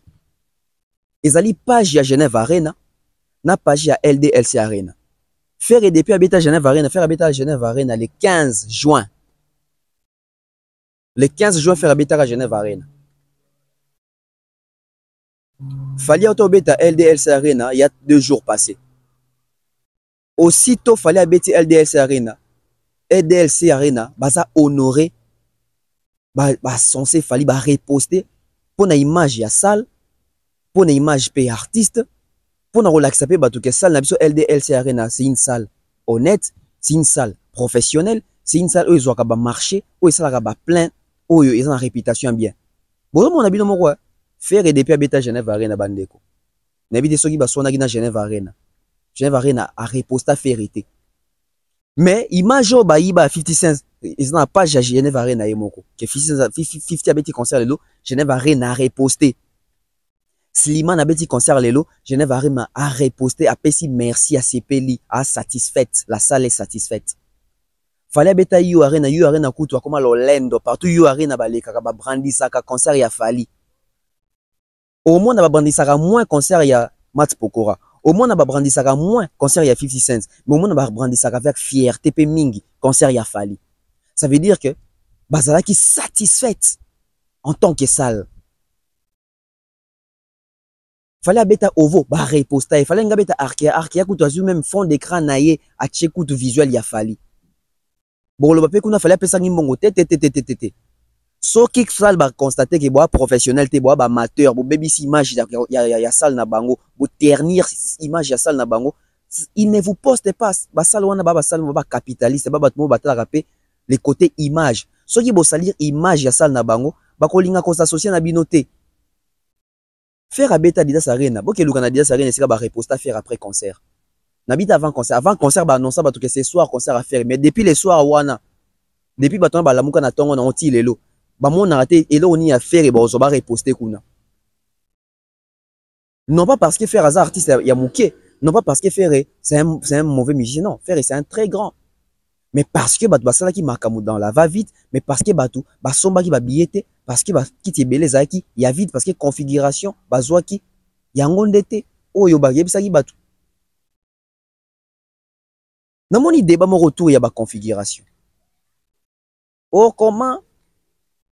Ils allaient page à Genève Arena, na page à LDLC Arena. Faire et depuis habitat Genève Arena, faire habitat Genève Arena le 15 juin. Le 15 juin, faire habitat à Genève Arena. Fallait autobeta LDLC Arena il y a 2 jours passés. Aussitôt, fallait habiter LDLC Arena. LDLC Arena, ça honoré, censé fallait reposter pour une image ya salle, pour une image pay artiste, pour une relaxer tout que salle LDLC Arena, c'est une salle honnête, c'est une salle professionnelle, c'est une salle où ils ont marché, où ils ont plein. Oh, ils ont une réputation bien. Bon, mon habit, moi, faire et depuis habiter Genève Arena bandeko. N'habite ceux qui sont na Genève Arena. Genève Arena a reposté vérité. Mais image au baïba 50 cents, ils n'ont pas Genève Arena et moko. Que 50 habiti concert lelo, Genève Arena a reposté. Sliman habiti concert lelo, Genève Arena a reposté. A pesi merci à Sepeli, a satisfaite. La salle est satisfaite. Fallait beta yu arena kutu comme l'Olendo partout yu arena baleka ba brandisaka concert ya Fali. Au moins na ba brandisaka moins concert ya Mat Pokora. Au moins na ba brandisaka moins concert ya 50 cents. Mais au moins na ba brandisaka avec fierté pe mingi concert ya Fali. Ça veut dire que bazala qui satisfaite en tant que salle. Fallait beta ovo ba reposta, fallait nga beta arkia kutu azu même fond d'écran naie a chekutu visuel ya Fali. Bon, le papier qu'on a fallu appeler ça nimbongo tététététété. So qui salle va constater que bois professionnel té bois amateur, bo baby image ya salle na bango, bo ternir image ya salle na bango, il ne vous poste pas ba salle wana ba salle ba capitaliste ba batmo batala rapé les côtés image. So qui bo salir image ya salle na bango, ba ko linga ko s'associer na binoté. Faire abeta Adidas Arena, bo ke luka na Adidas Arena sika ba reposta faire après concert. N'habite avant concert bah annoncer bah tout que c'est soir concert à faire mais depuis les soirs wana depuis baton ba lamuka na tongo na onti lelo ba mon raté et là on y a faire et bah on va reposter kuna non pas parce que faire hasard artiste ya mouké non pas parce que faire c'est un mauvais musicien non faire c'est un très grand Mais parce que bato basala ki makamu dans la va vite, mais parce que bato basomba ki ba billet, parce que ba kiti ebele zaki ya vite, parce que configuration bazwa ki yango ndete oyo ba yebisa ki bato. Namoni débat mon retour ya ba configuration. Oh comment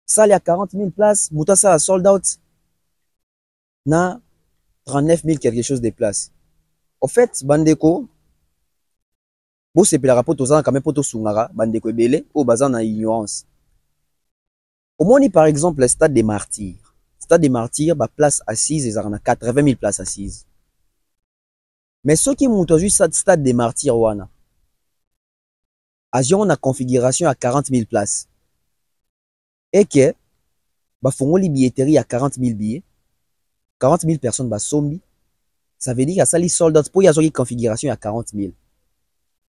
ça il y a 40 000 places, muta ça sold out na 39 000 quelque chose de places. Au fait bandeko bon, c'est pour la rapport aux gens quand même pour tout sungara, bande ko belé ou bazan na ignorance. Au moins par exemple le stade des martyrs. Stade des martyrs, bah place assise, ils ont 80 000 places assises. Mais ceux qui montent juste stade des martyrs wana, agion a configuration à 40 000 places. Et que bah font les billetteries à 40 000 billets, 40 000 personnes bah sombi. Ça veut dire que ça les soldats pour y avoir une configuration à 40 000.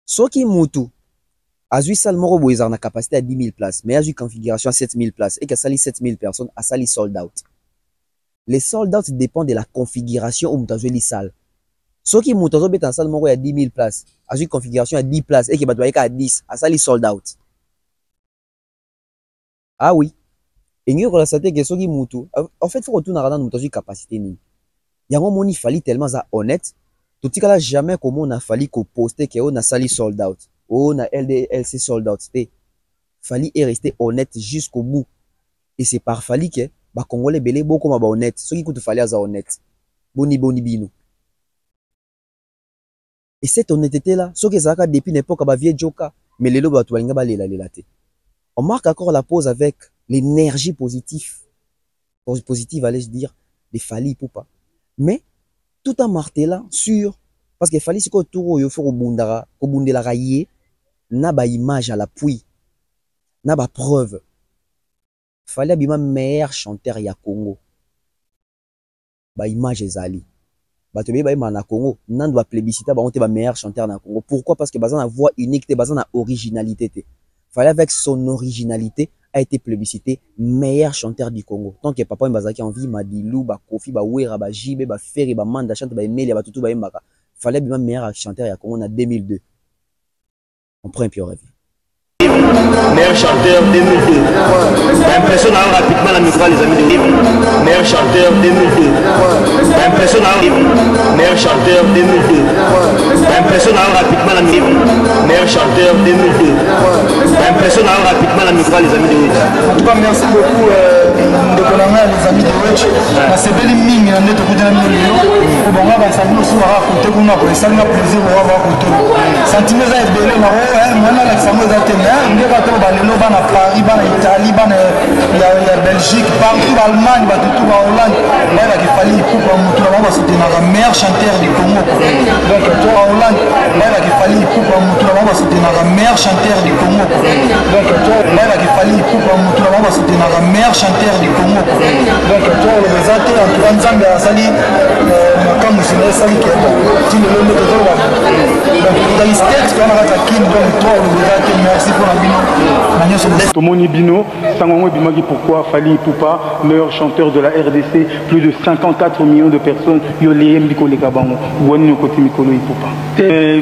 Ce qui moutou, a eu seulement une capacité à 10 000 places, mais a eu une configuration à 7 000 places et que ça 7 000 personnes à ça sold out. Les sold out dépendent de la configuration où tu as les salles. Ce qui moutou, en salle à 10 000 places, a eu une configuration à 10 places et que tu à 10 à ça sold out. Ah oui. Et nous constatons que ce qui moutou, en fait, il faut retourner dans notre capacité. Il y a un moment il fallait tellement honnête. Tout ce cas jamais comment on a fallu qu'on poste que on a sali sold out, on a LDLC sold out. Fallait rester honnête jusqu'au bout. Et c'est par fallu que bah Congolais belé beaucoup ma honnête. Ce qui coûte fallait être honnête. Boni bino. Et cette honnêteté là, ce que ça a depuis l'époque bah vieux joka, mais les lobes atualinga ba lela té. On marque encore la pause avec l'énergie positive. Positive allais-je dire, des fali pour pas. Mais tout en martelant sur parce qu'il fallait que tout yo faut bundara ko bundela raillé na ba image à l'appui na ba preuve fallait bima meilleur chanteur ya Congo ba image ezali ba to ba na Congo nan doit plébisciter ba on te ba meilleur chanteur na Congo. Pourquoi? Parce que bazan na voix unique te bazan na originalité te fallait avec son originalité a été plébiscité meilleur chanteur du Congo. Tant que papa Mbazaki envie Madilou, ba Kofi, ba Wera, ba Jibé, ba Ferry, ba Manda chante, ba Emeli, ba Tutu, ba Mbaka. Fallait bien meilleur chanteur du Congo en 2002. On prend un pied au rêve. Meilleur chanteur 2002. Impressionnant rapidement la micro les amis de Livre. Meilleur chanteur 2002. Impressionnant. Meilleur chanteur 2002. Impressionnant rapidement la micro. Meilleur chanteur 2002. Impressionnant rapidement la micro les amis de Livre. En tout cas merci beaucoup de Konanga les amis de Witch. La sebeli mingi na ndeto kutana mingi. Ko bonga ba sabu so wa côté kuna ko ça n'a plaisir wa ba côté. Sentiment za ebele na o mwana la samu za tena. Ndé bato balelo bana Paris bana Italie bana ya Belgique partout Allemagne bato tout ba Hollande bana ki fali coupe mutu na ba soutenir le meilleur chanteur du Congo. Donc toi en Hollande bana ki fali coupe mutu na ba soutenir le meilleur chanteur du Congo. Donc toi bana ki fali coupe mutu na ba soutenir le meilleur chanteur du Congo. Donc toi le présenté en tout cas Nzambe asali comme c'est sali qui est le nom de toi. Donc dans l'histoire qu'on a attaqué donc toi le présenté merci pour la bino. Tomoni Bino, Sangongo Bimagi pourquoi Fali Poupa, meilleur chanteur de la RDC, plus de 54 millions de personnes, Yolem Biko Lekabango, Wani Nokoti Mikolo Poupa.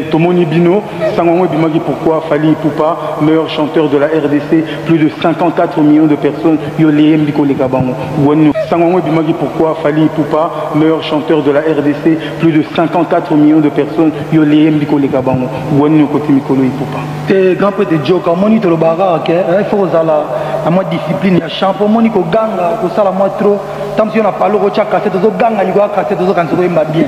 Tomoni Bino, Sangongo Bimagi pourquoi Fali Poupa, meilleur chanteur de la RDC, plus de 54 millions de personnes, Yolem Biko Lekabango, Wani Sangongo Bimagi pourquoi Fali Poupa, meilleur chanteur de la RDC, plus de 54 millions de personnes, Yolem Biko Lekabango, Wani Nokoti Mikolo Poupa. T'es grand peu de joke, moni to le baga, ok? Il faut la moi discipline, il champion, moni ko ganga, ko sala moi trop. Tant si on a parlé au tchak, c'est toujours ganga, il doit casser toujours quand c'est pas bien.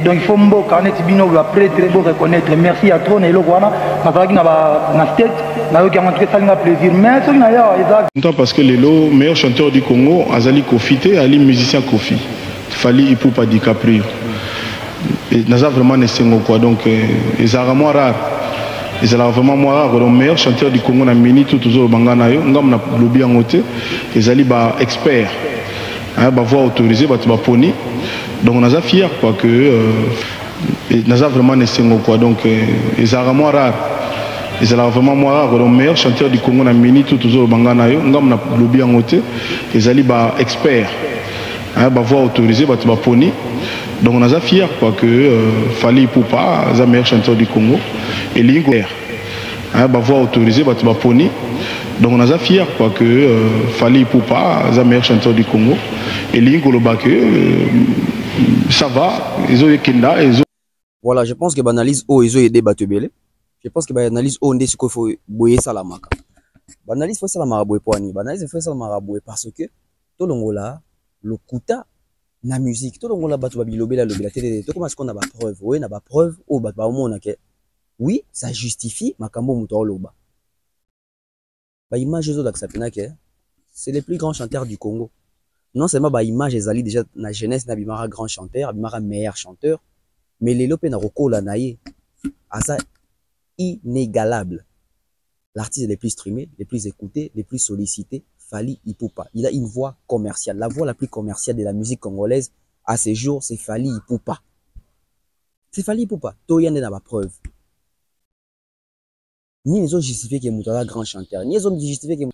Donc il faut mbo quand on est bino après très beau reconnaître. Merci à toi, Nelo Guana, ma frère qui n'a pas na tête, n'a qui a montré ça n'a plaisir. Mais ce qui n'a pas exact. Parce que Lelo, meilleur chanteur du Congo, Azali Kofi, Ali musicien Kofi, Fali Ipupa DiCaprio. Et n'a vraiment n'est quoi donc ils ont vraiment rare. Ils ont vraiment moi le meilleur chanteur du Congo na mini tout toujours bangana yo ngam na lobby en côté ils allaient ba expert hein ba voix autorisée ba poni donc on a fier quoi que ils ont vraiment n'est quoi donc ils ont vraiment rare ils ont vraiment moi le meilleur chanteur du Congo na mini tout toujours bangana yo ngam na lobby en côté ils allaient ba expert hein ba voix autorisée ba poni donc on a fier quoi que Fali Poupa le meilleur chanteur du Congo et Lingo bah voix autorisée bah tu vas poni. Donc on a fier quoi que Fally Ipupa le meilleur chanteur du Congo et Lingoloba que ça va ils ont kenda ils ont. Voilà, je pense que l'analyse oh ils ont aidé Batubele. Je pense que l'analyse oh on dit ce qu'il faut boyer ça la maka. L'analyse faut ça la maraboué poani. L'analyse faut ça la maraboué parce que tout le monde là le kuta na musique tout le monde là batu babilobela lobela télé tout comment est-ce qu'on a pas preuve oui na pas preuve oh batu ba mona que oui ça justifie makambo muto loba. Bah image aux autres que c'est les plus grands chanteurs du Congo. Non seulement bah image les alliés déjà na jeunesse na bimara grand chanteur, bimara meilleur chanteur, mais les lopé na roko la naie à ça inégalable. L'artiste les plus streamé, les plus écouté, les plus sollicité, Fally Ipupa. Il a une voix commerciale, la voix la plus commerciale de la musique congolaise à ces jours, c'est Fally Ipupa. C'est Fally Ipupa. Toyane n'a pas preuve. Ni les autres justifiés que Moutala grand chanteur, ni les autres justifiés que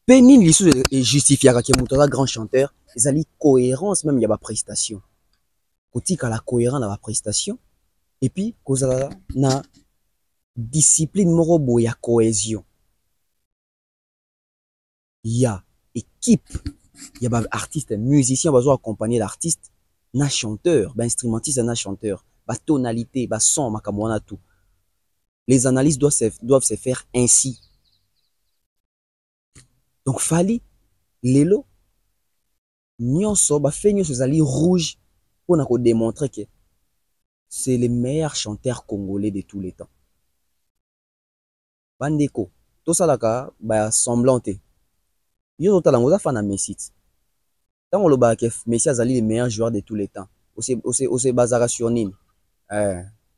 ni les autres justifiés que Moutala grand chanteur, ils ont cohérence même il y a pas prestation. Côté qu'à la cohérence dans la prestation et puis cause na discipline morobo ya cohésion. Il y a équipe, il y a artiste, musicien va accompagner l'artiste, na chanteur, ba instrumentiste na chanteur, ba tonalité, ba son makamwana tout. Les analyses doivent se faire ainsi. Donc, Fally, Lelo, Nyonso, fait Nyonso rouge pour démontrer que c'est le meilleur chanteur congolais de tous les temps. Bandeko, tout ça là, semblanté. Yo tout là, fan à Messi. Tant on le bat que Messi a le meilleur joueur de tous les temps. Aussi bazara sur Nîmes.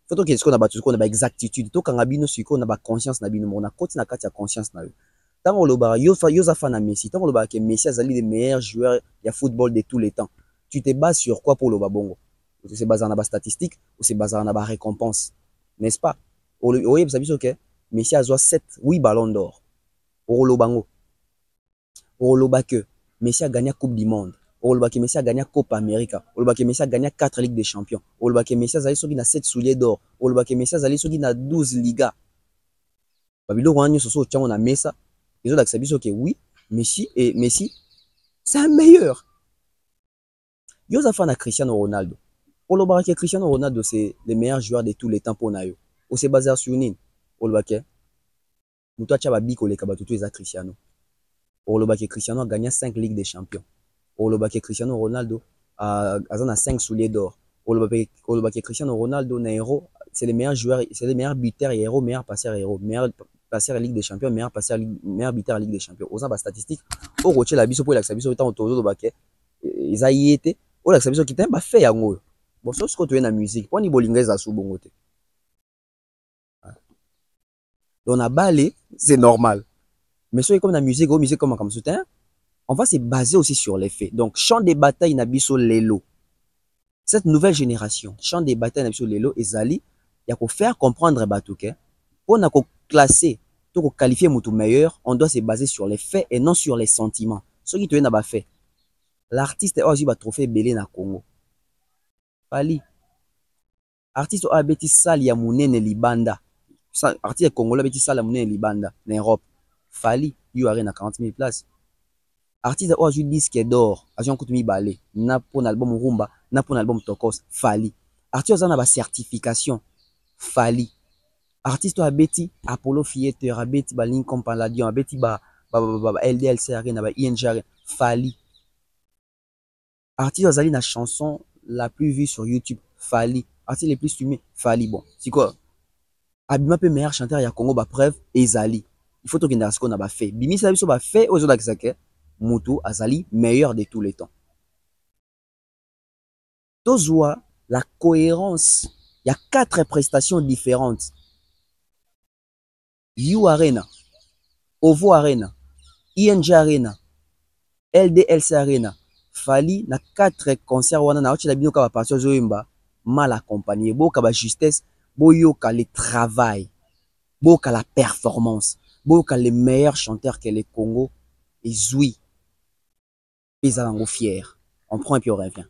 Faut que ce qu'on a battu, qu'on a exactitude. Tout quand abino si qu'on a conscience na bino, on a continué à katia conscience na yo. Tant on le bat, yo fan à Messi. Tant on le bat que Messi a le meilleur joueur de football de tous les temps. Tu te bases sur quoi pour le babongo? Tu te bases en bas statistique ou c'est basé en bas récompense, n'est-ce pas? Oui, vous savez que Messi a 7-8 ballons d'or. Pour le bango. Pour le bat que Messi a gagné la Coupe du Monde. Olbake Messi a gagné la Copa América. Olbake Messi a gagné 4 Ligues des Champions. Olbake Messi a allé sur 7 souliers d'or. Olbake Messi a allé sur 12 Ligas. Babilo Rwanda Soso Tchang on a mis ça. Ils ont accepté que oui, Messi c'est un meilleur. Yo fan à Cristiano Ronaldo. Olbake Cristiano Ronaldo c'est le meilleur joueur de tous les temps pour nayo. O se basé sur Nîmes. Olbake Muto Tchaba Biko le Kabatutu est à Cristiano. Olbake Cristiano a gagné 5 Ligues des Champions. Olobake Cristiano Ronaldo a 5 souliers d'or. Olobake Cristiano Ronaldo Nairo, c'est le meilleur joueur, c'est le meilleur buteur et héros, meilleur passeur héros, meilleur passeur Ligue des Champions, meilleur buteur Ligue des Champions. Aux amba statistiques, au rocher la biso pour l'accès autant autour de baquet, ils a y été, au l'accès qui t'aime fait yango. Bon, sauf ce que tu es dans la musique, pour ni bolingez à sous bongote. Donc a balé, c'est normal. Mais soit comme dans la musique, musique comme soutien. On va se baser aussi sur les faits. Donc, chant des batailles Nabiso Lelo. Cette nouvelle génération, chant des batailles Nabiso Lelo et Zali, il y a qu'à faire comprendre Batouke. Pour nous classer, pour qualifier Moutou meilleur, on doit se baser sur les faits et non sur les sentiments. Ce qui te n'a pas fait. L'artiste a aussi un trophée belé na Congo. Fally. Artiste a bêti sali ya munene libanda. Artiste congolais a bêti sali ya munene libanda. En Europe. Fally, il y a 40 000 places. Artiste a joué disque d'or, a joué un coup de balai, n'a pour un album Rumba, n'a pour un album Tokos, Fally. Artiste a une certification, Fally. Artiste a bêti Apollo Theater, a bêti Lincoln Palladium, a bêti LDLC Arena, ING Arena, Fally. Artiste a la chanson la plus vue sur YouTube, Fally. Artiste les plus streamés, Fally. Bon, c'est quoi? Abima peut meilleur chanteur, il y a Congo, preuve, et Zali. Il faut que ce qu'on a fait. Bimi, ça a fait aux autres que Moutou Azali, meilleur de tous les temps. Tozoa, la cohérence, il y a 4 prestations différentes. You Arena, Ovo Arena, ING Arena, LDLC Arena, Fally, na 4 concerts, wana na ochi la bino ka partir zoimba, mal accompagné, boka ba justesse, boyoka le travail, boka la performance, boka les meilleurs chanteurs que le Congo, et Zoui. Ils sont fiers. On prend et puis on revient.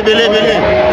belé, belé.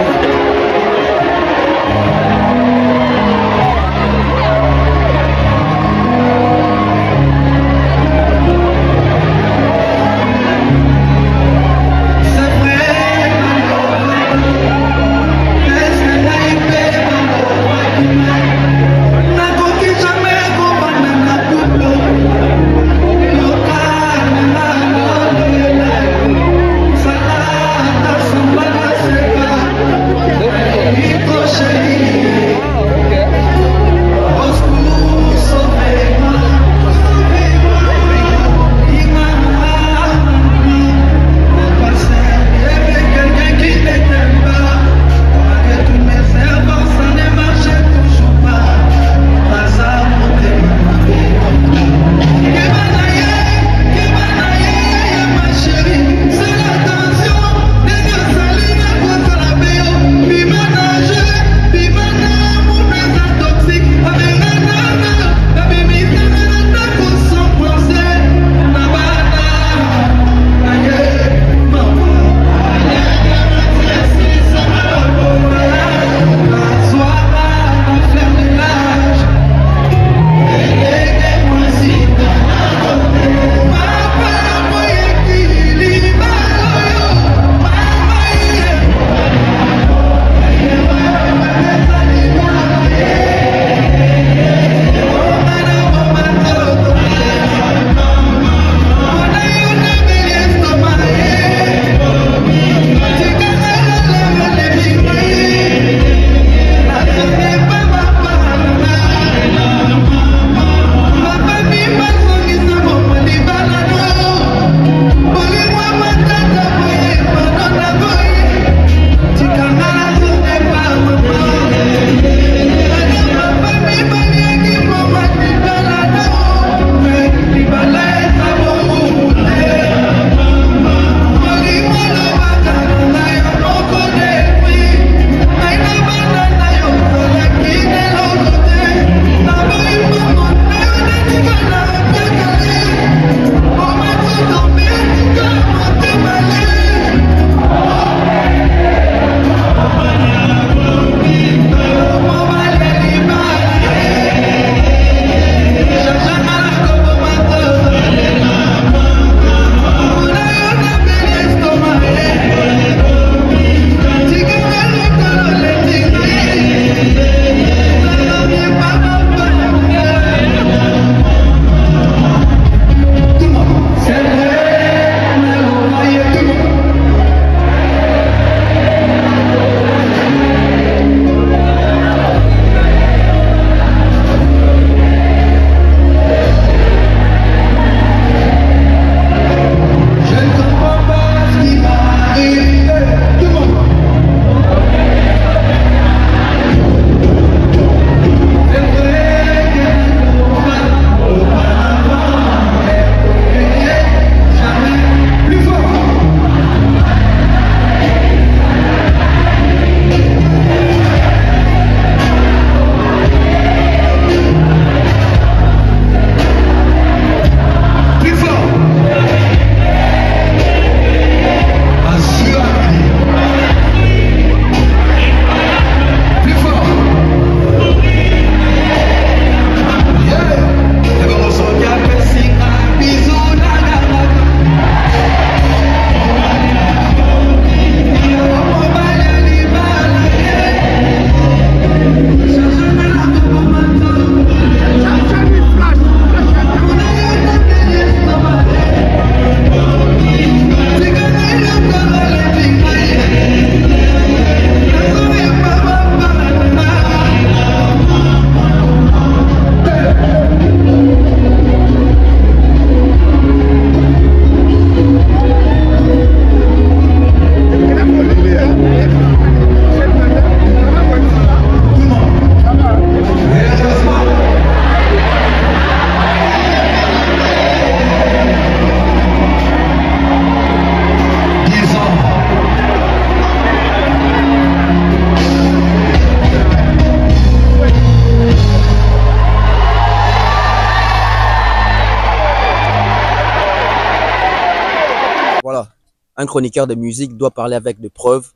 Un chroniqueur de musique doit parler avec des preuves.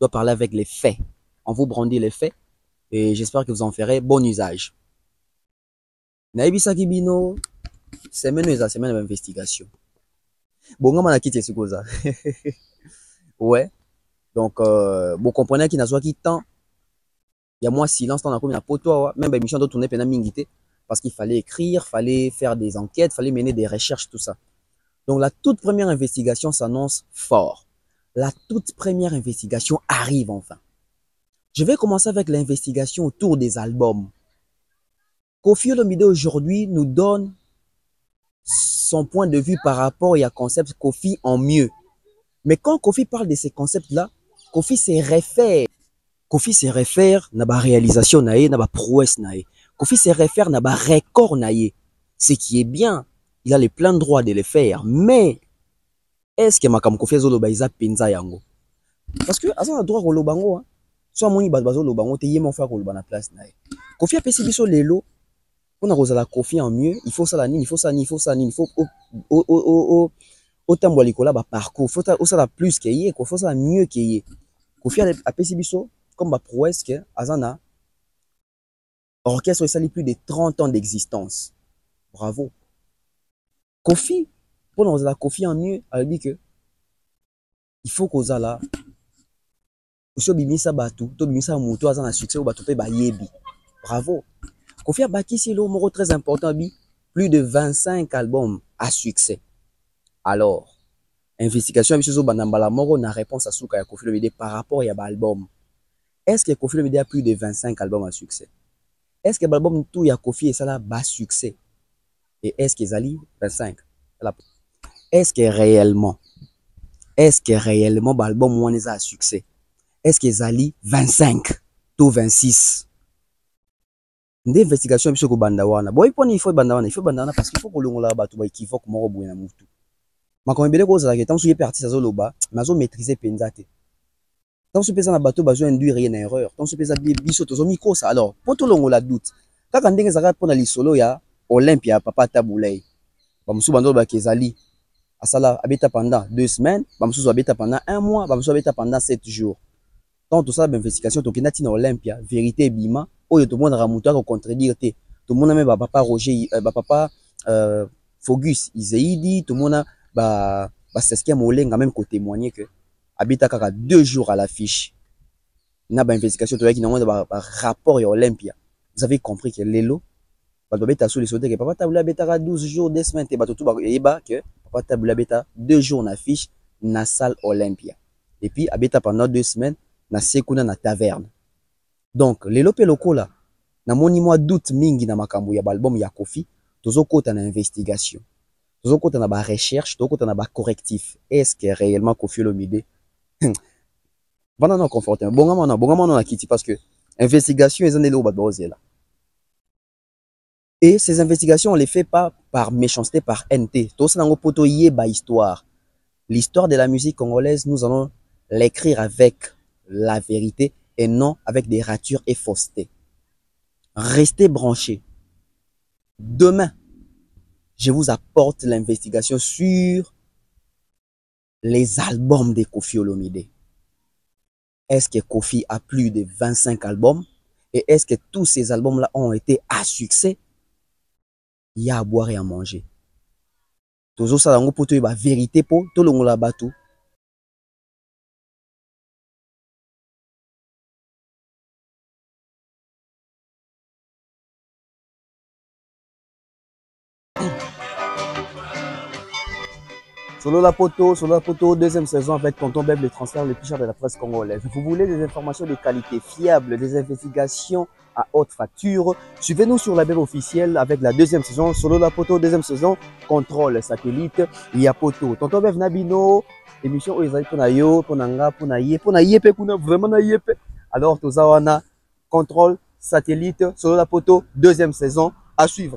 doit parler avec les faits. On vous brandit les faits et j'espère que vous en ferez bon usage. Naibisa Kibino, semaine d'investigation. Bon, on a quitté ce cosa. Ouais. Donc, vous comprenez qu'il n'a pas quitté temps. Il y a moins silence dans la commune à Potoa. Même l'émission de tourner pendant mingité. Parce qu'il fallait écrire, fallait faire des enquêtes, fallait mener des recherches, tout ça. Donc, la toute première investigation s'annonce fort. La toute première investigation arrive enfin. Je vais commencer avec l'investigation autour des albums. Koffi Olomide aujourd'hui nous donne son point de vue par rapport à concept Koffi en mieux. Mais quand Koffi parle de ces concepts-là, Koffi se réfère à la réalisation, à la prouesse. Koffi se réfère à la record. Ce qui est bien, il a les pleins droits de le faire. Mais, est-ce que Makam Koffi Zoloba Isa Penza Yango? Parce que, à droit au Lobango, soit mon Ibazo Lobango, tu y mon frère au Lobana place. Koffi a pesé biso lelo, on a rosé la Koffi en mieux, il faut ça la nine, il faut ça, il faut ça, il faut autant bolikola ba parcours, faut ça la plus qu'il y ait, faut ça mieux qu'il y ait. Koffi a pesé biso comme ba prouesse que Azana orchestre ça plus de 30 ans d'existence. Bravo. Koffi, pour nous la Koffi en mieux, elle dit que il faut qu'on a là. Aussi bimisa batu, to bimisa muto azana succès ou batu pe ba yebi. Bravo. Koffi a bâti si l'homme très important bi, plus de 25 albums à succès. Alors, investigation avec ce banambala moro na réponse à Souka Koffi Olomide par rapport à l'album. Est-ce que Koffi Olomide a plus de 25 albums à succès? Est-ce que l'album tout ya Koffi et ça là bas succès? Et est-ce que Zali 25? Est-ce que réellement l'album moins à succès? Est-ce que Zali 25 ou 26? D'investigation sur Bandawana. Bon, il faut Bandawana parce qu'il faut que l'on la batte qui faut que mon na mutu. Ma quand il cause la tant sur parti ça zoloba, mais zo maîtriser penzate. Tant sur pesa na bateau besoin induire une erreur. Tant sur pesa biso to micro ça. Alors, pour tout l'on la doute. Quand on dingue ça pour na lisolo ya Olympia papa tabulay. Ba musu bando ba kezali. Asala abeta pendant 2 semaines, ba musu abeta pendant 1 mois, ba musu abeta pendant 7 jours. Tant tout ça d'investigation to kinati na Olympia, vérité bima. Oh, tout le monde a ramonté à contredire. Tout le monde a même papa Roger, papa Fogus Iséidi, tout le monde a c'est ce qui a molé quand même qu'on témoigner que habite à 2 jours à l'affiche. Il y a une investigation qui n'a pas rapport à Olympia. Vous avez compris que l'élo, sous les sautés que papa tabula beta 12 jours, 2 semaines, et tout que papa tabula beta 2 jours en affiche na salle Olympia. Et puis habita pendant 2 semaines na sekuna na taverne. Donc, les lopé locaux là, na moni moi doute mingi na makambo ya album ya Koffi, tozo kota na investigation. Tozo kota na ba recherche, tozo kota na ba correctif. Est-ce que réellement Koffi Olomide Banana confortable. Bonga na kiti parce que investigation ils ont des lots là. Et ces investigations on les fait pas par méchanceté, par NT. Tout ça dans poto yeba histoire. L'histoire de la musique congolaise, nous allons l'écrire avec la vérité et non avec des ratures et faussetés. Restez branchés. Demain, je vous apporte l'investigation sur les albums de Koffi Olomide. Est-ce que Koffi a plus de 25 albums? Et est-ce que tous ces albums-là ont été à succès? Il y a à boire et à manger. Toujours ça, pour te la vérité pour tout le monde là-bas tout. Solo la poteau, deuxième saison avec Tonton Beb, le transfert le plus cher de la presse congolaise. Vous voulez des informations de qualité fiable, des investigations à haute facture? Suivez-nous sur la Beb officielle avec la deuxième saison. Solo la poteau, deuxième saison, contrôle satellite, il y a poteau. Tonton Beb Nabino, émission où ils ont pour Ponanga, Ponayepe, vraiment Nayepe. Alors, tout ça, on a contrôle satellite, Solo la poteau, deuxième saison à suivre.